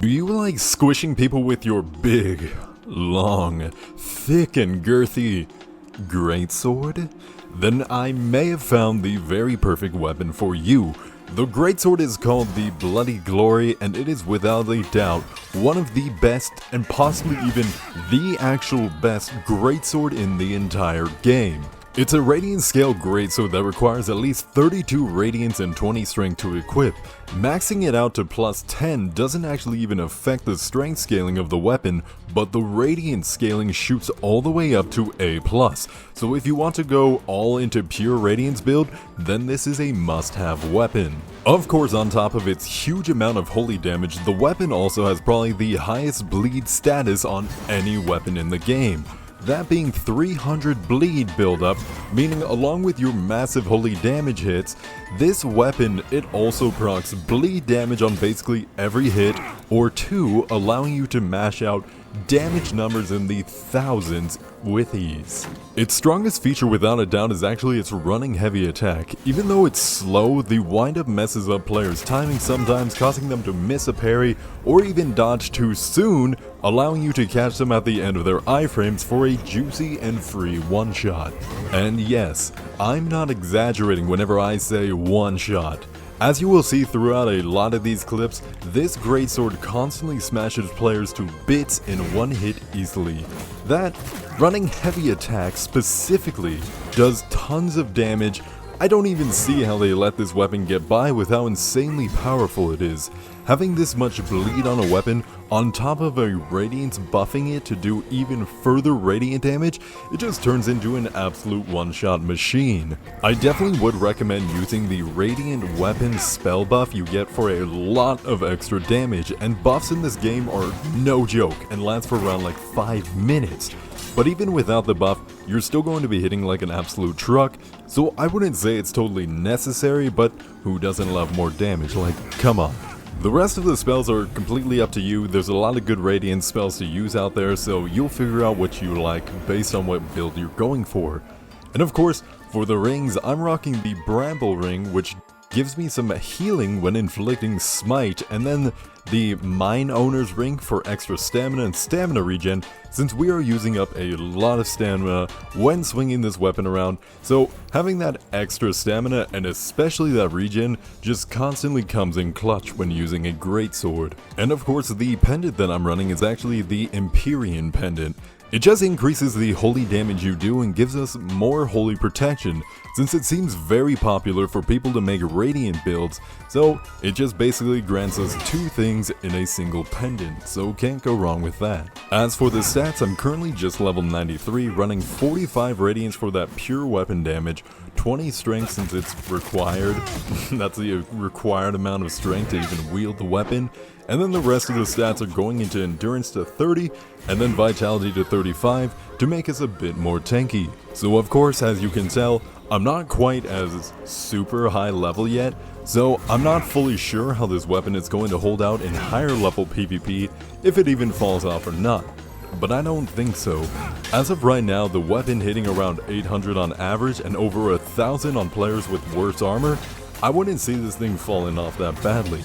Do you like squishing people with your big, long, thick and girthy greatsword? Then I may have found the very perfect weapon for you. The greatsword is called the Bloody Glory, and it is without a doubt one of the best and possibly even the actual best greatsword in the entire game. It's a Radiant scale greatsword that requires at least 32 Radiance and 20 Strength to equip. Maxing it out to plus 10 doesn't actually even affect the strength scaling of the weapon, but the Radiant scaling shoots all the way up to A+. So if you want to go all into pure Radiance build, then this is a must-have weapon. Of course, on top of its huge amount of holy damage, the weapon also has probably the highest bleed status on any weapon in the game. That being 300 bleed buildup, meaning along with your massive holy damage hits, this weapon, it also procs bleed damage on basically every hit or two, allowing you to mash out damage numbers in the thousands with ease. Its strongest feature without a doubt is actually its running heavy attack. Even though it's slow, the windup messes up players' timing sometimes, causing them to miss a parry or even dodge too soon, allowing you to catch them at the end of their iframes for a juicy and free one-shot. And yes, I'm not exaggerating whenever I say one-shot. As you will see throughout a lot of these clips, this greatsword constantly smashes players to bits in one hit easily. That running heavy attack specifically does tons of damage. I don't even see how they let this weapon get by with how insanely powerful it is. Having this much bleed on a weapon, on top of a Radiance buffing it to do even further Radiant damage, it just turns into an absolute one-shot machine. I definitely would recommend using the Radiant weapon spell buff you get for a lot of extra damage, and buffs in this game are no joke and last for around like 5 minutes. But even without the buff, you're still going to be hitting like an absolute truck, so I wouldn't say it's totally necessary, but who doesn't love more damage? Like, come on. The rest of the spells are completely up to you. There's a lot of good Radiant spells to use out there, so you'll figure out what you like based on what build you're going for. And of course, for the rings, I'm rocking the Bramble ring, which gives me some healing when inflicting smite, and then the Mine Owner's ring for extra stamina and stamina regen, since we are using up a lot of stamina when swinging this weapon around, so having that extra stamina and especially that regen just constantly comes in clutch when using a greatsword. And of course, the pendant that I'm running is actually the Empyrean pendant. It just increases the holy damage you do and gives us more holy protection, since it seems very popular for people to make Radiant builds, so it just basically grants us two things in a single pendant, so can't go wrong with that. As for the stats, I'm currently just level 93, running 45 Radiance for that pure weapon damage, 20 strength since it's required, that's the required amount of strength to even wield the weapon, and then the rest of the stats are going into endurance to 30, and then vitality to 35 to make us a bit more tanky. So of course, as you can tell, I'm not quite as super high level yet, so I'm not fully sure how this weapon is going to hold out in higher level PvP, if it even falls off or not. But I don't think so. As of right now, the weapon hitting around 800 on average and over 1000 on players with worse armor, I wouldn't see this thing falling off that badly.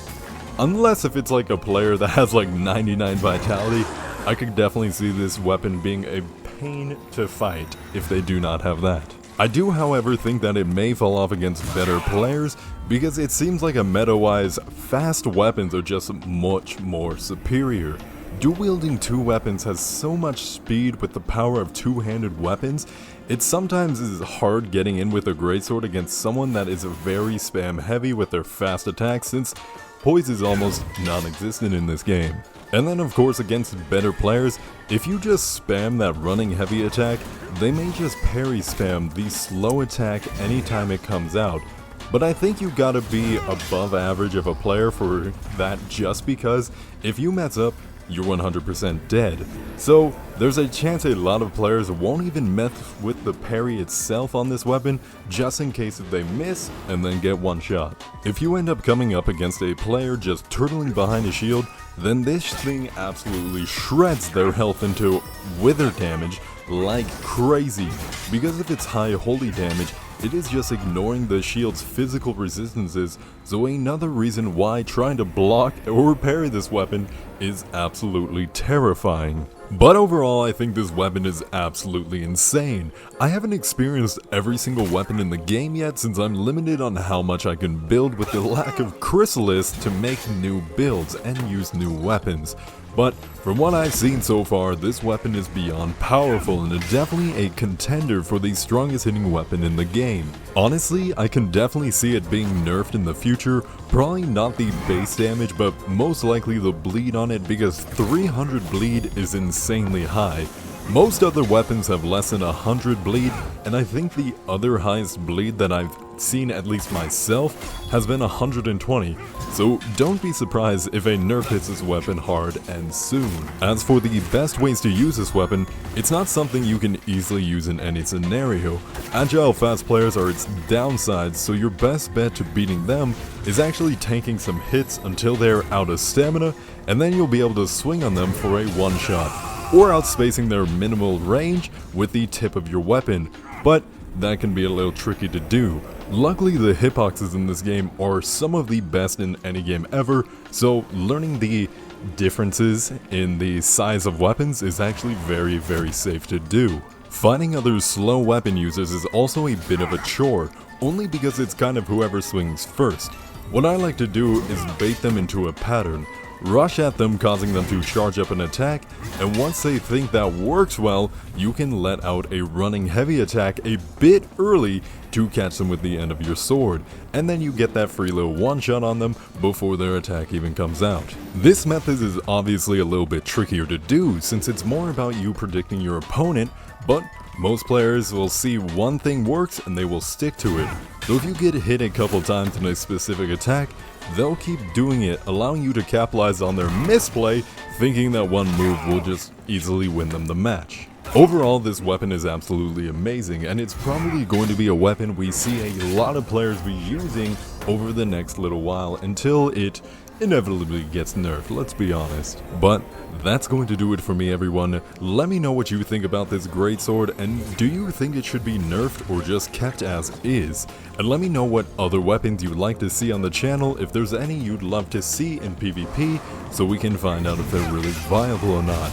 Unless if it's like a player that has like 99 vitality, I could definitely see this weapon being a pain to fight if they do not have that. I do however think that it may fall off against better players, because it seems like a meta-wise, fast weapons are just much more superior. Dual-wielding two weapons has so much speed with the power of two-handed weapons, it sometimes is hard getting in with a greatsword against someone that is very spam heavy with their fast attacks, since poise is almost non-existent in this game. And then of course against better players, if you just spam that running heavy attack, they may just parry spam the slow attack anytime it comes out. But I think you gotta be above average of a player for that, just because if you mess up, you're 100% dead. So there's a chance a lot of players won't even mess with the parry itself on this weapon, just in case if they miss and then get one shot. If you end up coming up against a player just turtling behind a shield, then this thing absolutely shreds their health into wither damage like crazy, because of its high holy damage. it is just ignoring the shield's physical resistances, so another reason why trying to block or parry this weapon is absolutely terrifying. But overall, I think this weapon is absolutely insane. I haven't experienced every single weapon in the game yet since I'm limited on how much I can build with the lack of chrysalis to make new builds and use new weapons. But from what I've seen so far, this weapon is beyond powerful and definitely a contender for the strongest hitting weapon in the game. Honestly, I can definitely see it being nerfed in the future, probably not the base damage, but most likely the bleed on it because 300 bleed is insanely high. Most other weapons have less than 100 bleed, and I think the other highest bleed that I've seen, at least myself, has been 120, so don't be surprised if a nerf hits this weapon hard and soon. As for the best ways to use this weapon, it's not something you can easily use in any scenario. Agile fast players are its downsides, so your best bet to beating them is actually tanking some hits until they're out of stamina, and then you'll be able to swing on them for a one-shot, or outspacing their minimal range with the tip of your weapon, but that can be a little tricky to do. Luckily, the hitboxes in this game are some of the best in any game ever, so learning the differences in the size of weapons is actually very safe to do. Finding other slow weapon users is also a bit of a chore, only because it's kind of whoever swings first. What I like to do is bait them into a pattern, rush at them causing them to charge up an attack, and once they think that works well, you can let out a running heavy attack a bit early to catch them with the end of your sword, and then you get that free little one shot on them before their attack even comes out. This method is obviously a little bit trickier to do since it's more about you predicting your opponent, but most players will see one thing works and they will stick to it. So if you get hit a couple times in a specific attack, they'll keep doing it, allowing you to capitalize on their misplay, thinking that one move will just easily win them the match. Overall, this weapon is absolutely amazing, and it's probably going to be a weapon we see a lot of players be using over the next little while until it inevitably gets nerfed, let's be honest. But that's going to do it for me, everyone. Let me know what you think about this greatsword, and do you think it should be nerfed or just kept as is? And let me know what other weapons you'd like to see on the channel, if there's any you'd love to see in PvP, so we can find out if they're really viable or not.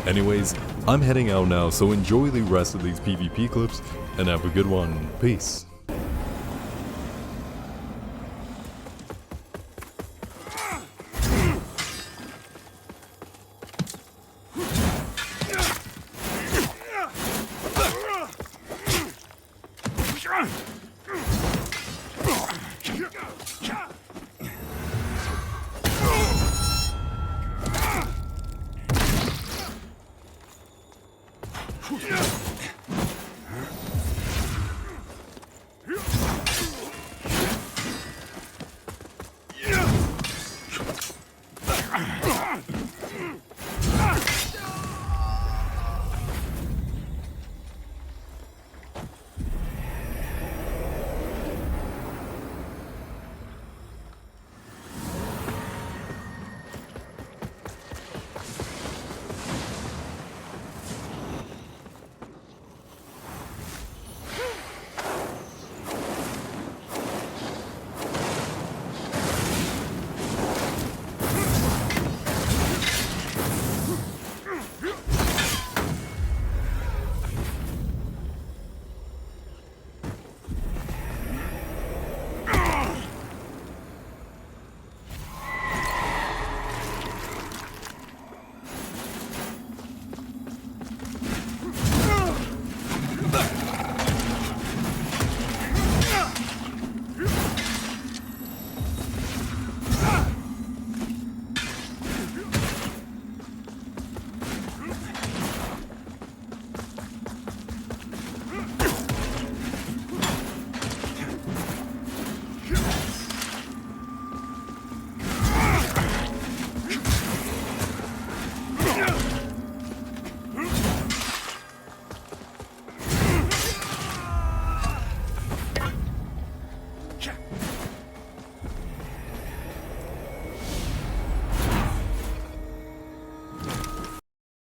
Anyways, I'm heading out now, so enjoy the rest of these PvP clips, and have a good one. Peace.